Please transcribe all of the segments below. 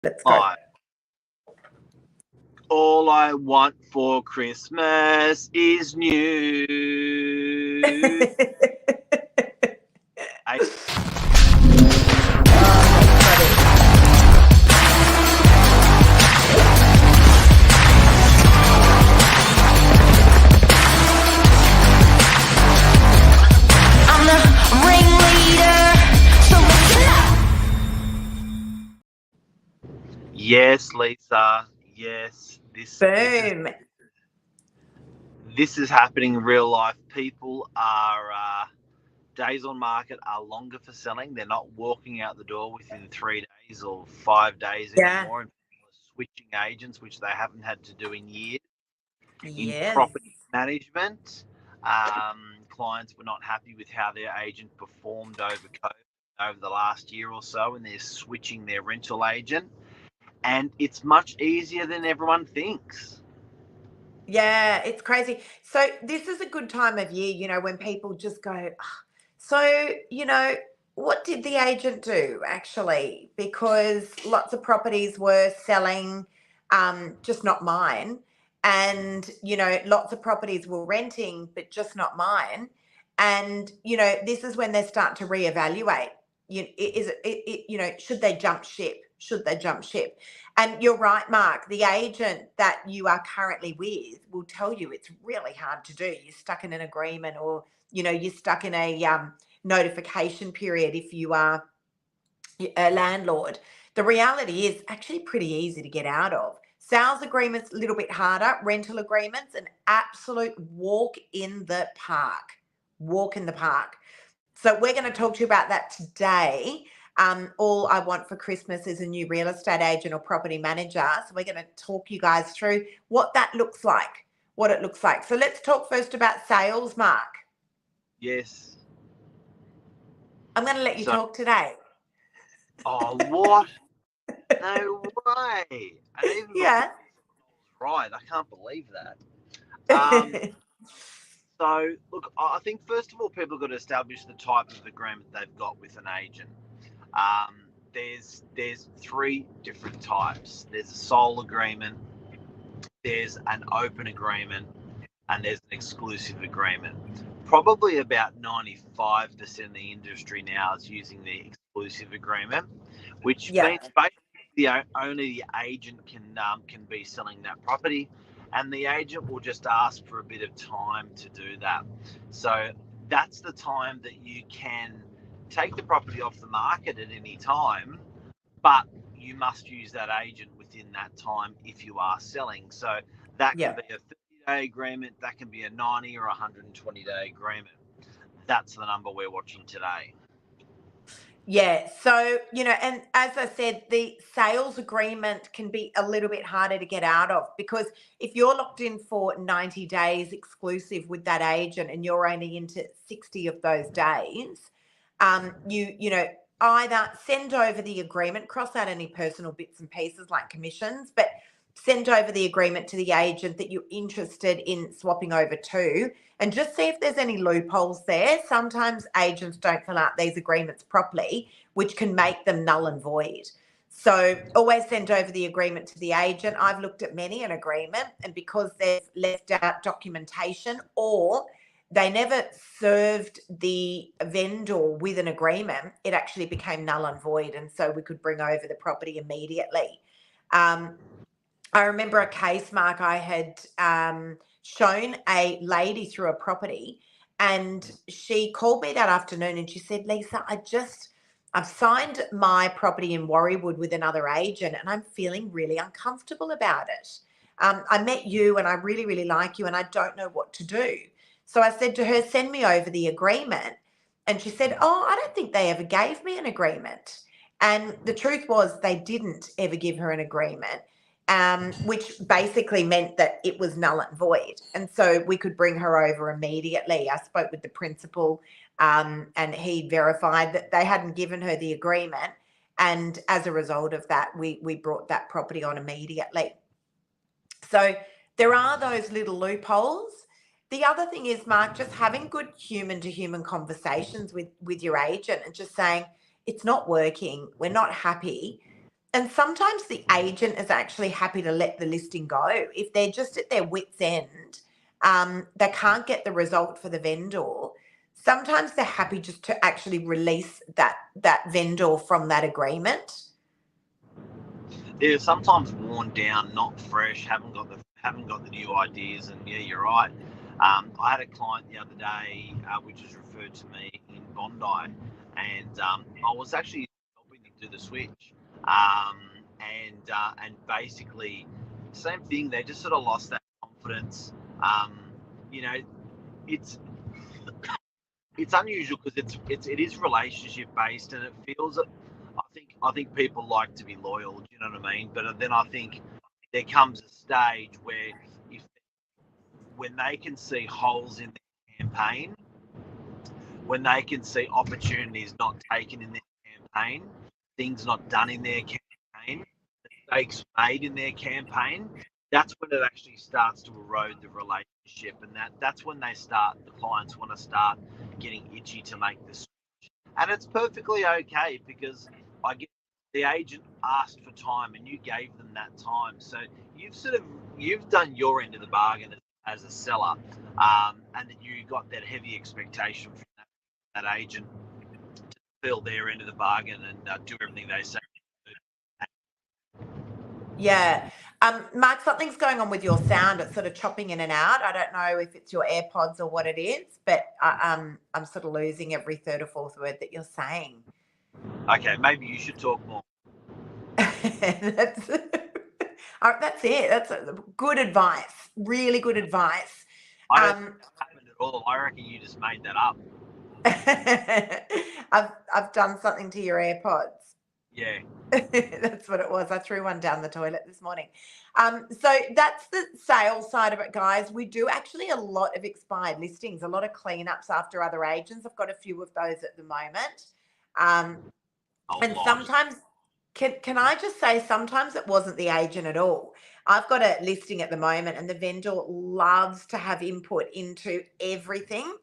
Let's go. All I want for Christmas is new. Yes, Lisa. Yes. This is happening in real life. People are days on market are longer for selling. They're not walking out the door within 3 days or 5 days anymore. And people are switching agents, which they haven't had to do in years. In property management, clients were not happy with how their agent performed over COVID over the last year or so, and they're switching their rental agent. And it's much easier than everyone thinks. Yeah, it's crazy. So this is a good time of year, you know, when people just go, so, you know, what did the agent do actually? Because lots of properties were selling, just not mine. And, you know, lots of properties were renting, but just not mine. And, you know, this is when they start to reevaluate. You know, should they jump ship? Should they jump ship? And you're right, Mark, the agent that you are currently with will tell you it's really hard to do. You're stuck in an agreement, or, you know, you're stuck in a notification period if you are a landlord. The reality is actually pretty easy to get out of. Sales agreements, a little bit harder. Rental agreements, an absolute walk in the park. Walk in the park. So we're going to talk to you about that today. All I want for Christmas is a new real estate agent or property manager. So we're going to talk you guys through what that looks like, what it looks like. So let's talk first about sales, Mark. Yes. I'm going to let you talk today. Oh, what? No way. And even right. I can't believe that. So, look, I think first of all, people have got to establish the type of agreement they've got with an agent. There's three different types. There's a sole agreement, there's an open agreement, and there's an exclusive agreement. Probably about 95% of the industry now is using the exclusive agreement, which means basically only the agent can be selling that property, and the agent will just ask for a bit of time to do that. So that's the time that you can take the property off the market at any time, but you must use that agent within that time if you are selling. So that can be a 30-day agreement, that can be a 90 or 120-day agreement. That's the number we're watching today. Yeah. So, you know, and as I said, the sales agreement can be a little bit harder to get out of, because if you're locked in for 90 days exclusive with that agent and you're only into 60 of those days, you know, either send over the agreement, cross out any personal bits and pieces like commissions, but send over the agreement to the agent that you're interested in swapping over to, and just see if there's any loopholes there. Sometimes agents don't fill out these agreements properly, which can make them null and void. So always send over the agreement to the agent. I've looked at many an agreement, and because they've left out documentation or they never served the vendor with an agreement, it actually became null and void, and so we could bring over the property immediately. I remember a case, Mark, I had shown a lady through a property, and she called me that afternoon and she said, Lisa, I've signed my property in Warriewood with another agent and I'm feeling really uncomfortable about it. I met you and I really, really like you and I don't know what to do. So I said to her, send me over the agreement. And she said, oh, I don't think they ever gave me an agreement. And the truth was they didn't ever give her an agreement. Which basically meant that it was null and void. And so we could bring her over immediately. I spoke with the principal and he verified that they hadn't given her the agreement. And as a result of that, we brought that property on immediately. So there are those little loopholes. The other thing is, Mark, just having good human-to-human conversations with your agent and just saying, it's not working, we're not happy. And sometimes the agent is actually happy to let the listing go. If they're just at their wit's end, they can't get the result for the vendor. Sometimes they're happy just to actually release that vendor from that agreement. They're sometimes worn down, not fresh, haven't got the new ideas. And yeah, you're right. I had a client the other day, which was referred to me in Bondi, and I was actually helping them do the switch. And basically, same thing. They just sort of lost that confidence. You know, it's it's unusual because it is relationship based, and it feels. I think people like to be loyal. Do you know what I mean? But then I think there comes a stage where if when they can see holes in their campaign, when they can see opportunities not taken in their campaign, things not done in their campaign, mistakes made in their campaign, that's when it actually starts to erode the relationship, and that's when the clients want to start getting itchy to make the switch. And it's perfectly okay, because I get the agent asked for time and you gave them that time, so you've done your end of the bargain as a seller, and then you got that heavy expectation from that agent to fill their end of the bargain and do everything they say. Yeah. Mark, something's going on with your sound. It's sort of chopping in and out. I don't know if it's your AirPods or what it is, but I'm sort of losing every third or fourth word that you're saying. Okay, maybe you should talk more. that's it. That's good advice. Really good advice. I don't think it happened at all. I reckon you just made that up. I've done something to your AirPods. Yeah. That's what it was. I threw one down the toilet this morning. So that's the sales side of it, guys. We do actually a lot of expired listings, a lot of cleanups after other agents. I've got a few of those at the moment. And sometimes, can I just say, sometimes it wasn't the agent at all. I've got a listing at the moment and the vendor loves to have input into everything.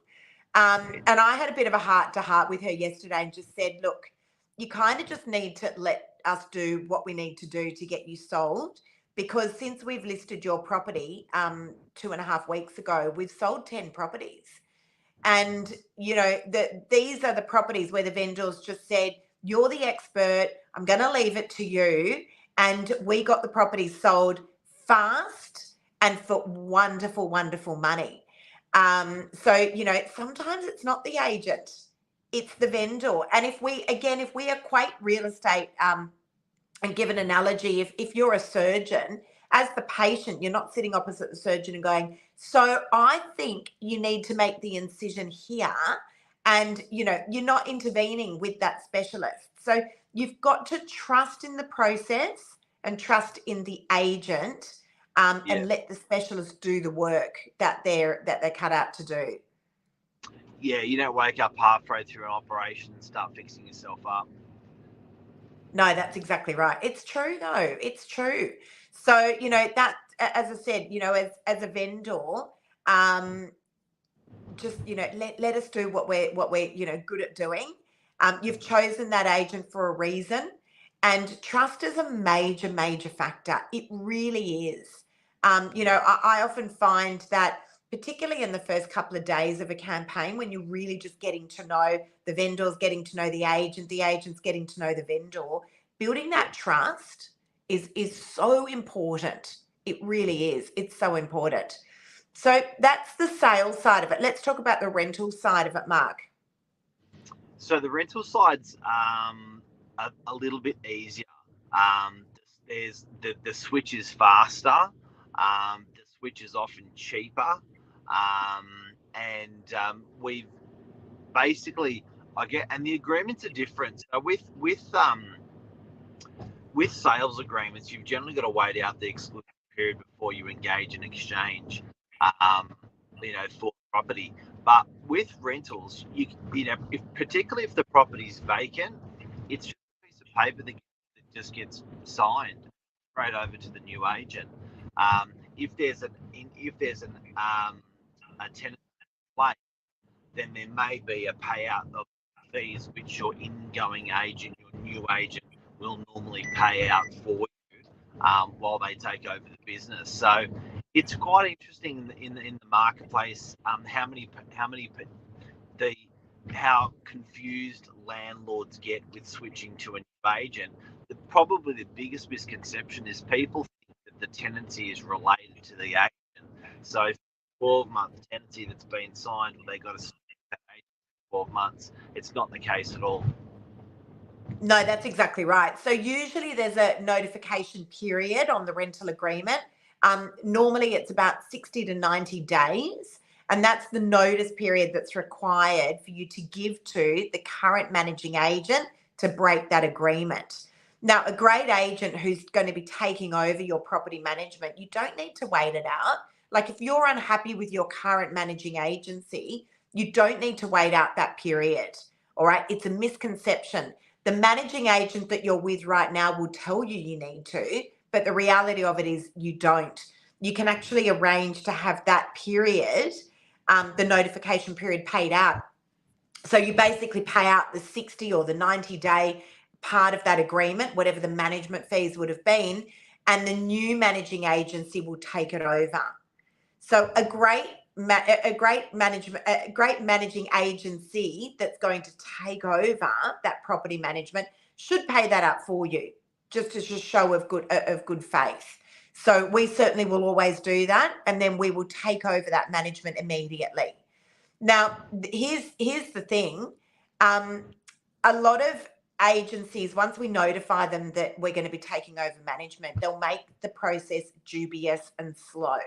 And I had a bit of a heart to heart with her yesterday and just said, look, you kind of just need to let us do what we need to do to get you sold. Because since we've listed your property 2.5 weeks ago, we've sold 10 properties. And, these are the properties where the vendors just said, you're the expert. I'm going to leave it to you. And we got the properties sold fast and for wonderful, wonderful money. So, sometimes it's not the agent, it's the vendor. And if we equate real estate, and give an analogy, if you're a surgeon, as the patient, you're not sitting opposite the surgeon and going, so I think you need to make the incision here. And, you're not intervening with that specialist. So you've got to trust in the process and trust in the agent, and let the specialist do the work that they're cut out to do. Yeah, you don't wake up halfway through an operation and start fixing yourself up. No, that's exactly right. It's true though. It's true. So, that, as I said, as a vendor, just, let us do what we're good at doing. You've chosen that agent for a reason, and trust is a major, major factor. It really is. I often find that, particularly in the first couple of days of a campaign, when you're really just getting to know the vendors, getting to know the agent's getting to know the vendor, building that trust is so important. It really is. It's so important. So that's the sales side of it. Let's talk about the rental side of it, Mark. So the rental side's a little bit easier. There's the switch is faster. The switch is often cheaper, and we've basically and the agreements are different. So with sales agreements, you've generally got to wait out the exclusive period before you engage in exchange, for property. But with rentals, particularly if the property's vacant, it's just a piece of paper that just gets signed straight over to the new agent. If there's a tenant place, then there may be a payout of fees which your incoming agent, your new agent, will normally pay out for you while they take over the business. So it's quite interesting in the marketplace how confused landlords get with switching to a new agent. Probably the biggest misconception is people think that the tenancy is related to the agent. So if 12-month tenancy that's been signed, well, they got to switch that agent for 12 months. It's not the case at all. No, that's exactly right. So usually there's a notification period on the rental agreement. Normally it's about 60 to 90 days. And that's the notice period that's required for you to give to the current managing agent to break that agreement. Now, a great agent who's going to be taking over your property management, you don't need to wait it out. Like if you're unhappy with your current managing agency, you don't need to wait out that period. All right. It's a misconception. The managing agent that you're with right now will tell you you need to, but the reality of it is you don't. You can actually arrange to have that period, the notification period, paid out. So you basically pay out the 60 or the 90-day part of that agreement, whatever the management fees would have been, and the new managing agency will take it over. So a great managing agency that's going to take over that property management should pay that up for you, just as a show of good faith. So we certainly will always do that, and then we will take over that management immediately. Now, here's the thing. A lot of agencies, once we notify them that we're going to be taking over management, they'll make the process dubious and slow.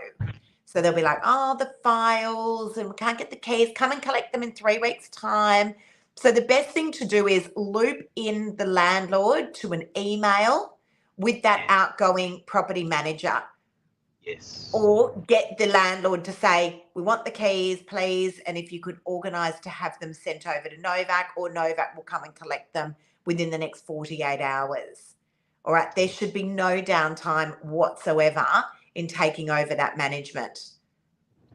So they'll be like, oh, the files, and we can't get the keys. Come and collect them in 3 weeks' time. So the best thing to do is loop in the landlord to an email with that outgoing property manager. Yes. Or get the landlord to say, we want the keys, please. And if you could organise to have them sent over to Novak, or Novak will come and collect them within the next 48 hours. All right. There should be no downtime whatsoever in taking over that management.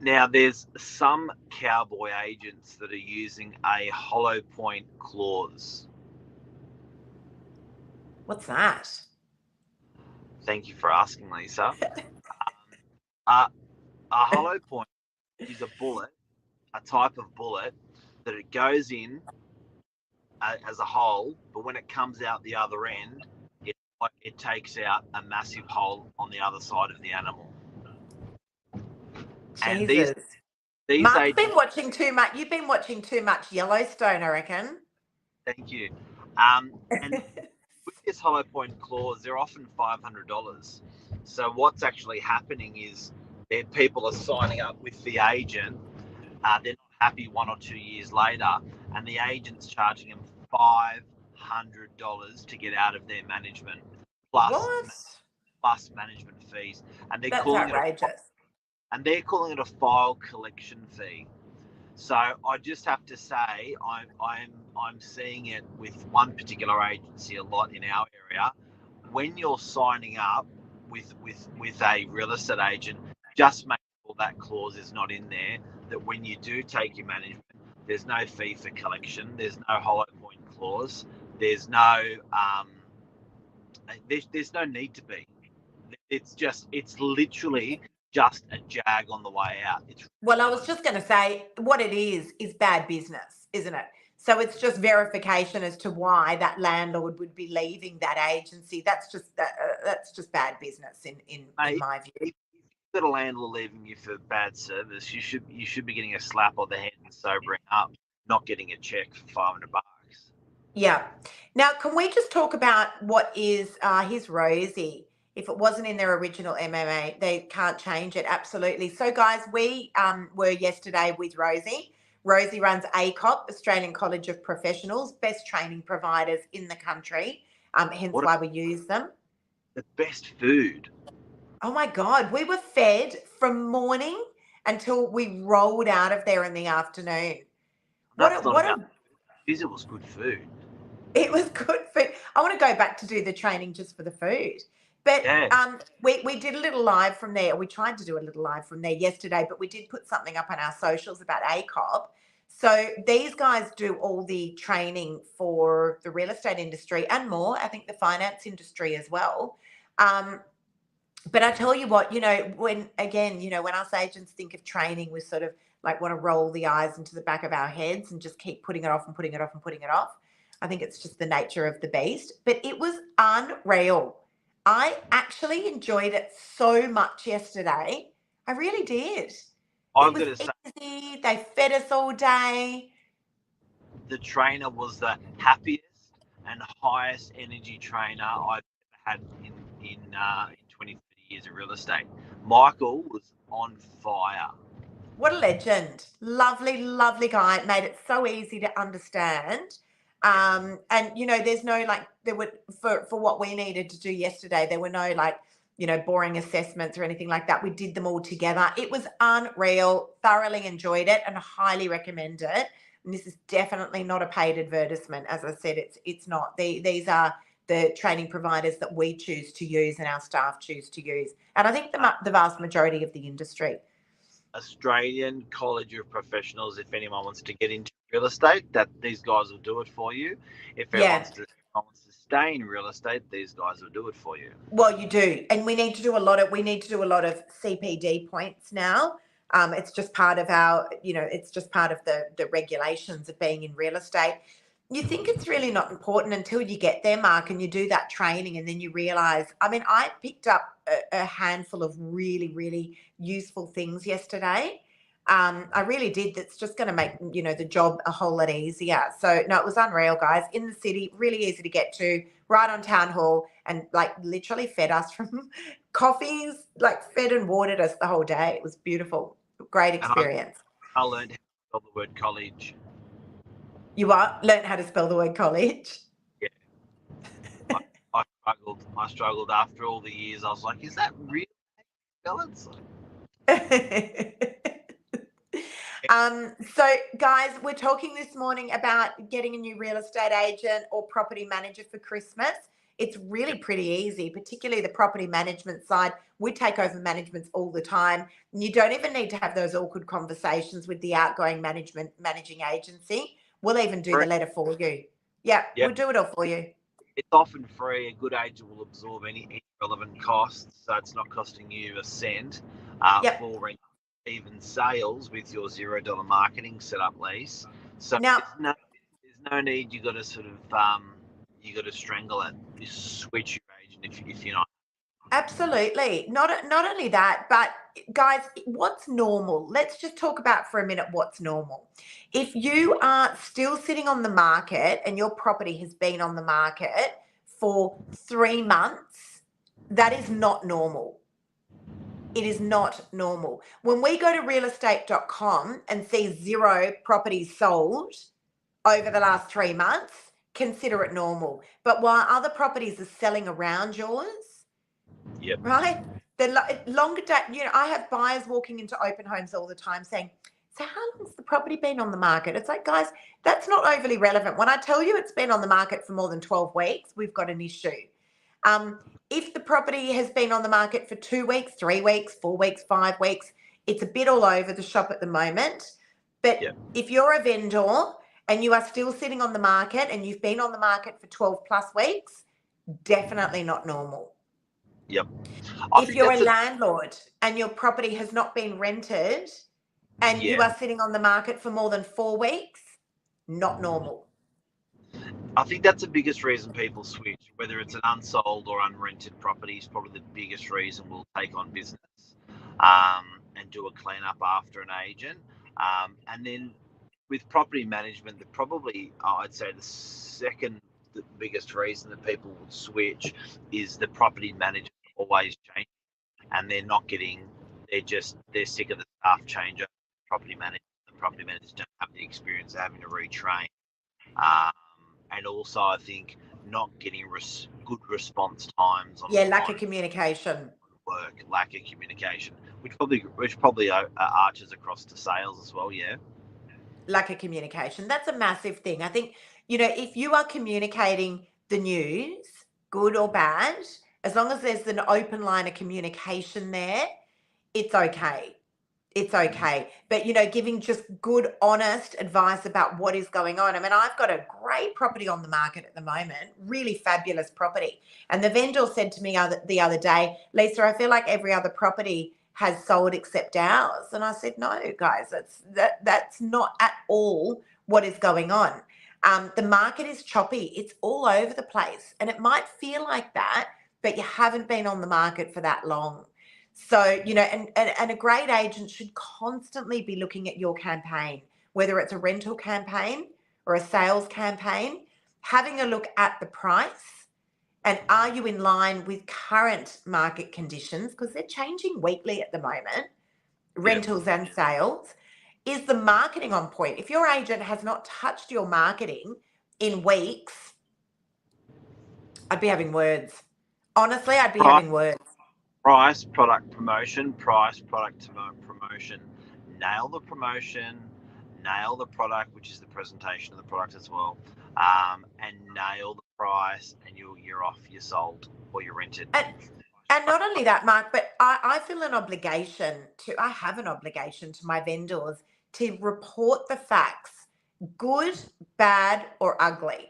Now, there's some cowboy agents that are using a hollow point clause. What's that? Thank you for asking, Lisa. A hollow point is a bullet, a type of bullet that it goes in as a hole, but when it comes out the other end, it takes out a massive hole on the other side of the animal. Jesus. And these Mark's been watching too much. You've been watching too much Yellowstone, I reckon. Thank you. And with this hollow point clause, they're often $500. So what's actually happening is that people are signing up with the agent. They're not happy 1 or 2 years later, and the agent's charging them $500 to get out of their management, plus management fees, and they're calling outrageous. they're calling it a file collection fee. So I just have to say I'm seeing it with one particular agency a lot in our area. When you're signing up with a real estate agent, just make sure that clause is not in there, that when you do take your management, there's no fee for collection, there's no hollow point clause, there's no there's no need to be. It's literally just a jag on the way out. Well, I was just going to say, what it is bad business, isn't it? So it's just verification as to why that landlord would be leaving that agency. That's just bad business in my view. If you've got a landlord leaving you for bad service, you should be getting a slap on the head and sobering up, not getting a check for $500. Yeah. Now, can we just talk about what is here's Rosie. If it wasn't in their original MMA, they can't change it. Absolutely. So, guys, we were yesterday with Rosie. Rosie runs ACOP, Australian College of Professionals, best training providers in the country, hence why we use them. The best food. Oh, my God. We were fed from morning until we rolled out of there in the afternoon. It was good food. It was good food. I want to go back to do the training just for the food. But we did a little live from there. We tried to do a little live from there yesterday, but we did put something up on our socials about ACOP. So these guys do all the training for the real estate industry and more. I think the finance industry as well. But I tell you what, when us agents think of training, we sort of like want to roll the eyes into the back of our heads and just keep putting it off and putting it off and putting it off. I think it's just the nature of the beast. But it was unreal. I actually enjoyed it so much yesterday. I really did. It I've was got to say, easy. They fed us all day. the trainer was the happiest and highest energy trainer I've ever had in 20, 30 years of real estate. Michael was on fire. What a legend. Lovely, lovely guy. Made it so easy to understand. And there's no for what we needed to do yesterday, there were no boring assessments or anything like that. We did them all together. It was unreal. Thoroughly enjoyed it and highly recommend it. And this is definitely not a paid advertisement. As I said, it's not. These are the training providers that we choose to use and our staff choose to use. And I think the vast majority of the industry. Australian College of Professionals, if anyone wants to get into real estate, that these guys will do it for you. If anyone wants to stay in real estate, these guys will do it for you. Well, you do. And we need to do a lot of CPD points now. It's just part of our, it's just part of the regulations of being in real estate. You think it's really not important until you get there, Mark, and you do that training and then you realize, I picked up a handful of really, really useful things yesterday. I really did. That's just going to make, the job a whole lot easier. So, no, it was unreal, guys. In the city, really easy to get to, right on Town Hall, and literally fed us from coffees, fed and watered us the whole day. It was beautiful. Great experience. I learned how to spell the word college. You what? Learned how to spell the word college? Yeah. I struggled after all the years. I was like, is that really balance? So guys, we're talking this morning about getting a new real estate agent or property manager for Christmas. It's really pretty easy, particularly the property management side. We take over managements all the time. You don't even need to have those awkward conversations with the outgoing managing agency. We'll even do the letter for you. Yeah, we'll do it all for you. It's often free. A good agent will absorb any relevant costs, so it's not costing you a cent for even sales with your $0 marketing setup lease. So now, there's no need. You got to sort of you got to strangle it. You switch your agent if you're not. Absolutely. Not only that, but guys, what's normal? Let's just talk about for a minute what's normal. If you are still sitting on the market and your property has been on the market for 3 months, that is not normal. It is not normal. When we go to realestate.com and see 0 properties sold over the last 3 months, consider it normal. But while other properties are selling around yours, yep. Right? The longer day, I have buyers walking into open homes all the time saying, so how long's the property been on the market? It's like, guys, that's not overly relevant. When I tell you it's been on the market for more than 12 weeks, we've got an issue. If the property has been on the market for 2 weeks, 3 weeks, 4 weeks, 5 weeks, it's a bit all over the shop at the moment. But if you're a vendor and you are still sitting on the market and you've been on the market for 12 plus weeks, definitely not normal. Yep. If you're a landlord and your property has not been rented and you are sitting on the market for more than 4 weeks, not normal. I think that's the biggest reason people switch, whether it's an unsold or unrented property is probably the biggest reason we'll take on business and do a cleanup after an agent. And then with property management, I'd say the biggest reason that people would switch is the property manager always changing, and they're sick of the staff change of property managers. The property managers don't have the experience of having to retrain. And also, I think not getting good response times. Lack of communication. Lack of communication, which probably arches across to sales as well. Yeah. Lack of communication. That's a massive thing. I think, if you are communicating the news, good or bad, as long as there's an open line of communication there, it's okay. it's okay. But, you know, giving just good, honest advice about what is going on. I mean, I've got a great property on the market at the moment, really fabulous property. And the vendor said to me the other day, Lisa, I feel like every other property has sold except ours. And I said, no, guys, that's not at all what is going on. The market is choppy. It's all over the place. And it might feel like that, but you haven't been on the market for that long. So, you know, and a great agent should constantly be looking at your campaign, whether it's a rental campaign or a sales campaign, having a look at the price and are you in line with current market conditions, because they're changing weekly at the moment, rentals and sales. Is the marketing on point? If your agent has not touched your marketing in weeks, I'd be having words. Honestly, I'd be having words. Price, product, promotion, price, product, promotion. Nail the promotion, nail the product, which is the presentation of the product as well, and nail the price, and you're off, you're sold, or you're rented. And not only that, Mark, but I feel I have an obligation to my vendors to report the facts, good, bad, or ugly,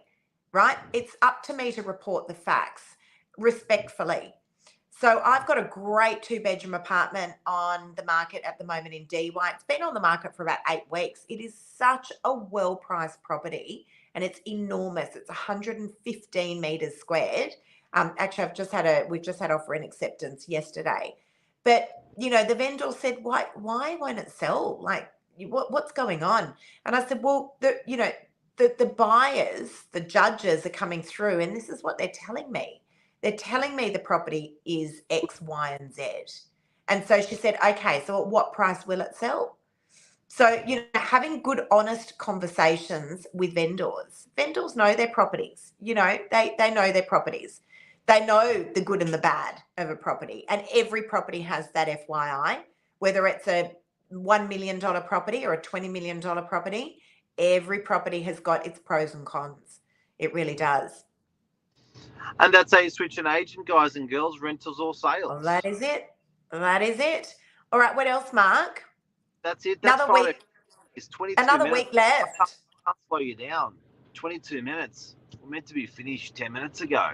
right? It's up to me to report the facts respectfully. So I've got a great 2-bedroom apartment on the market at the moment in DY. It's been on the market for about 8 weeks. It is such a well-priced property and it's enormous. It's 115 metres squared. Actually, we've just had offer and acceptance yesterday. But, you know, the vendor said, why won't it sell? Like, what's going on? And I said, well, the buyers, the judges are coming through and this is what they're telling me. They're telling me the property is X, Y, and Z. And so she said, okay, so at what price will it sell? So, you know, having good, honest conversations with vendors. Vendors know their properties. You know, they know their properties. They know the good and the bad of a property. And every property has that FYI, whether it's a $1 million property or a $20 million property, every property has got its pros and cons. It really does. And that's how you switch an agent, guys and girls, rentals or sales. Well, that is it. That is it. All right, what else, Mark? That's it. That's another week. It's 22 another minutes. Week left. I can't slow you down. 22 minutes. We're meant to be finished 10 minutes ago.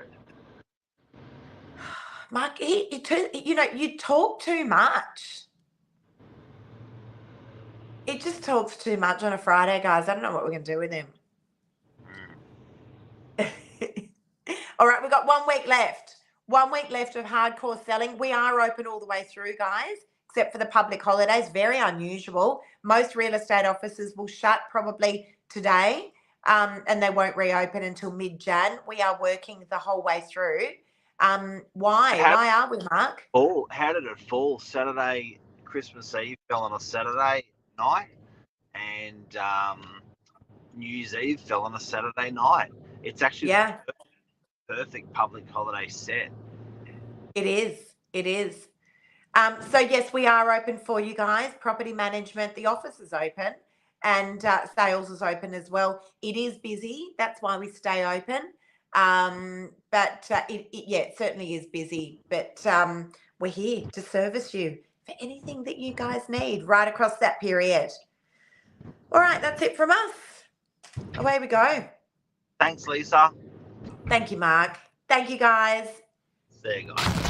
Mark, you talk too much. It just talks too much on a Friday, guys. I don't know what we're going to do with him. All right, we've got 1 week left. 1 week left of hardcore selling. We are open all the way through, guys, except for the public holidays. Very unusual. Most real estate offices will shut probably today, and they won't reopen until mid-Jan. We are working the whole way through. Why are we, Mark? How did it fall? Saturday, Christmas Eve fell on a Saturday night, and New Year's Eve fell on a Saturday night. It's actually the perfect public holiday set. It is. So yes, we are open for you guys. Property management, the office is open, and sales is open as well. It is busy. That's why we stay open. But it certainly is busy. But we're here to service you for anything that you guys need right across that period. All right, that's it from us. Away we go. Thanks, Lisa. Thank you, Mark. Thank you, guys. See you guys.